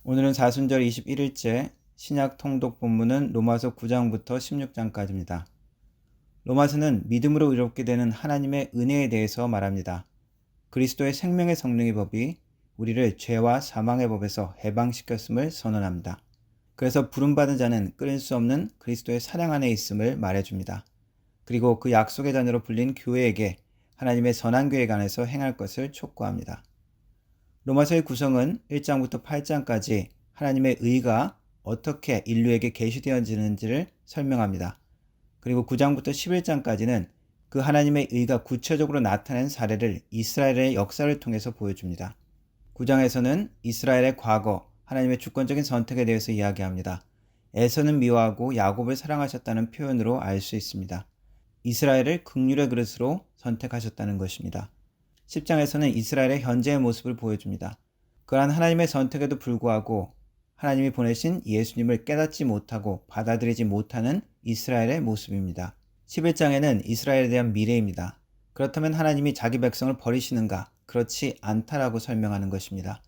오늘은 사순절 21일째 신약 통독 본문은 로마서 9장부터 16장까지입니다. 로마서는 믿음으로 의롭게 되는 하나님의 은혜에 대해서 말합니다. 그리스도의 생명의 성령의 법이 우리를 죄와 사망의 법에서 해방시켰음을 선언합니다. 그래서 부름받은 자는 끊을 수 없는 그리스도의 사랑 안에 있음을 말해줍니다. 그리고 그 약속의 자녀로 불린 교회에게 하나님의 선한 계획 안에서 행할 것을 촉구합니다. 로마서의 구성은 1장부터 8장까지 하나님의 의가 어떻게 인류에게 계시되어지는지를 설명합니다. 그리고 9장부터 11장까지는 그 하나님의 의가 구체적으로 나타낸 사례를 이스라엘의 역사를 통해서 보여줍니다. 9장에서는 이스라엘의 과거, 하나님의 주권적인 선택에 대해서 이야기합니다. 에서는 미워하고 야곱을 사랑하셨다는 표현으로 알 수 있습니다. 이스라엘을 긍휼의 그릇으로 선택하셨다는 것입니다. 10장에서는 이스라엘의 현재의 모습을 보여줍니다. 그러한 하나님의 선택에도 불구하고 하나님이 보내신 예수님을 깨닫지 못하고 받아들이지 못하는 이스라엘의 모습입니다. 11장에는 이스라엘에 대한 미래입니다. 그렇다면 하나님이 자기 백성을 버리시는가? 그렇지 않다라고 설명하는 것입니다.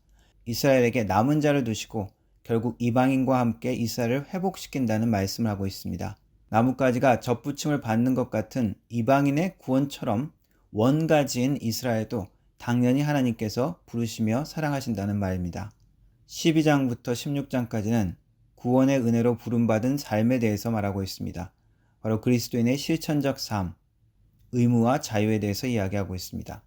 이스라엘에게 남은 자를 두시고 결국 이방인과 함께 이스라엘을 회복시킨다는 말씀을 하고 있습니다. 나뭇가지가 접붙임을 받는 것 같은 이방인의 구원처럼 원가지인 이스라엘도 당연히 하나님께서 부르시며 사랑하신다는 말입니다. 12장부터 16장까지는 구원의 은혜로 부름받은 삶에 대해서 말하고 있습니다. 바로 그리스도인의 실천적 삶, 의무와 자유에 대해서 이야기하고 있습니다.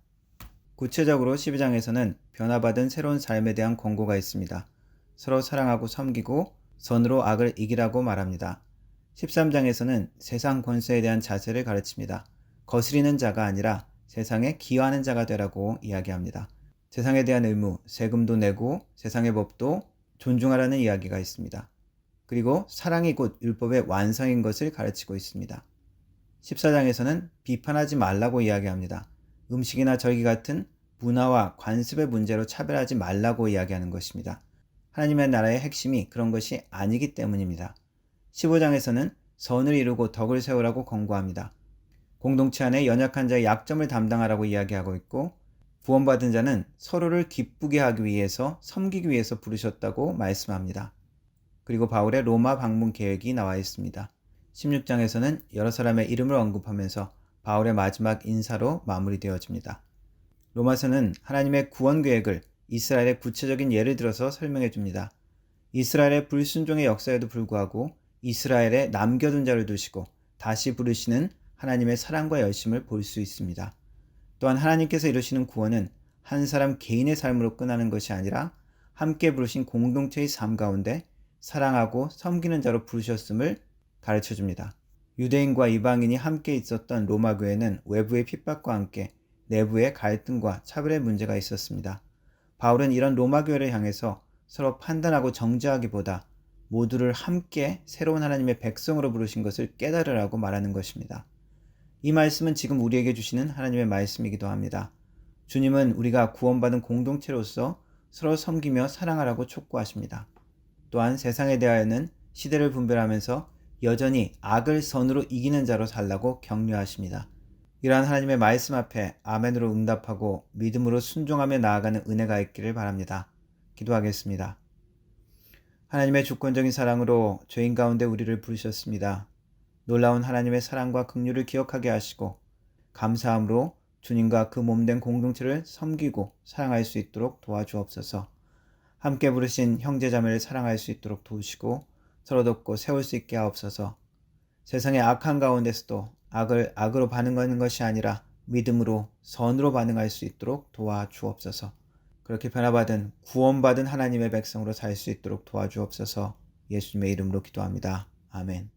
구체적으로 12장에서는 변화받은 새로운 삶에 대한 권고가 있습니다. 서로 사랑하고 섬기고 선으로 악을 이기라고 말합니다. 13장에서는 세상 권세에 대한 자세를 가르칩니다. 거스리는 자가 아니라 세상에 기여하는 자가 되라고 이야기합니다. 세상에 대한 의무, 세금도 내고 세상의 법도 존중하라는 이야기가 있습니다. 그리고 사랑이 곧 율법의 완성인 것을 가르치고 있습니다. 14장에서는 비판하지 말라고 이야기합니다. 음식이나 절기 같은 문화와 관습의 문제로 차별하지 말라고 이야기하는 것입니다. 하나님의 나라의 핵심이 그런 것이 아니기 때문입니다. 15장에서는 선을 이루고 덕을 세우라고 권고합니다. 공동체 안에 연약한 자의 약점을 담당하라고 이야기하고 있고 구원받은 자는 서로를 기쁘게 하기 위해서 섬기기 위해서 부르셨다고 말씀합니다. 그리고 바울의 로마 방문 계획이 나와 있습니다. 16장에서는 여러 사람의 이름을 언급하면서 바울의 마지막 인사로 마무리되어집니다. 로마서는 하나님의 구원 계획을 이스라엘의 구체적인 예를 들어서 설명해 줍니다. 이스라엘의 불순종의 역사에도 불구하고 이스라엘에 남겨둔 자를 두시고 다시 부르시는 하나님의 사랑과 열심을 볼 수 있습니다. 또한 하나님께서 이루시는 구원은 한 사람 개인의 삶으로 끝나는 것이 아니라 함께 부르신 공동체의 삶 가운데 사랑하고 섬기는 자로 부르셨음을 가르쳐줍니다. 유대인과 이방인이 함께 있었던 로마 교회는 외부의 핍박과 함께 내부의 갈등과 차별의 문제가 있었습니다. 바울은 이런 로마 교회를 향해서 서로 판단하고 정죄하기보다 모두를 함께 새로운 하나님의 백성으로 부르신 것을 깨달으라고 말하는 것입니다. 이 말씀은 지금 우리에게 주시는 하나님의 말씀이기도 합니다. 주님은 우리가 구원받은 공동체로서 서로 섬기며 사랑하라고 촉구하십니다. 또한 세상에 대하여는 시대를 분별하면서 여전히 악을 선으로 이기는 자로 살라고 격려하십니다. 이러한 하나님의 말씀 앞에 아멘으로 응답하고 믿음으로 순종하며 나아가는 은혜가 있기를 바랍니다. 기도하겠습니다. 하나님의 주권적인 사랑으로 죄인 가운데 우리를 부르셨습니다. 놀라운 하나님의 사랑과 긍휼을 기억하게 하시고 감사함으로 주님과 그 몸된 공동체를 섬기고 사랑할 수 있도록 도와주옵소서. 함께 부르신 형제자매를 사랑할 수 있도록 도우시고 서로 돕고 세울 수 있게 하옵소서. 세상의 악한 가운데서도 악을 악으로 반응하는 것이 아니라 믿음으로 선으로 반응할 수 있도록 도와주옵소서. 그렇게 변화받은 구원받은 하나님의 백성으로 살 수 있도록 도와주옵소서. 예수님의 이름으로 기도합니다. 아멘.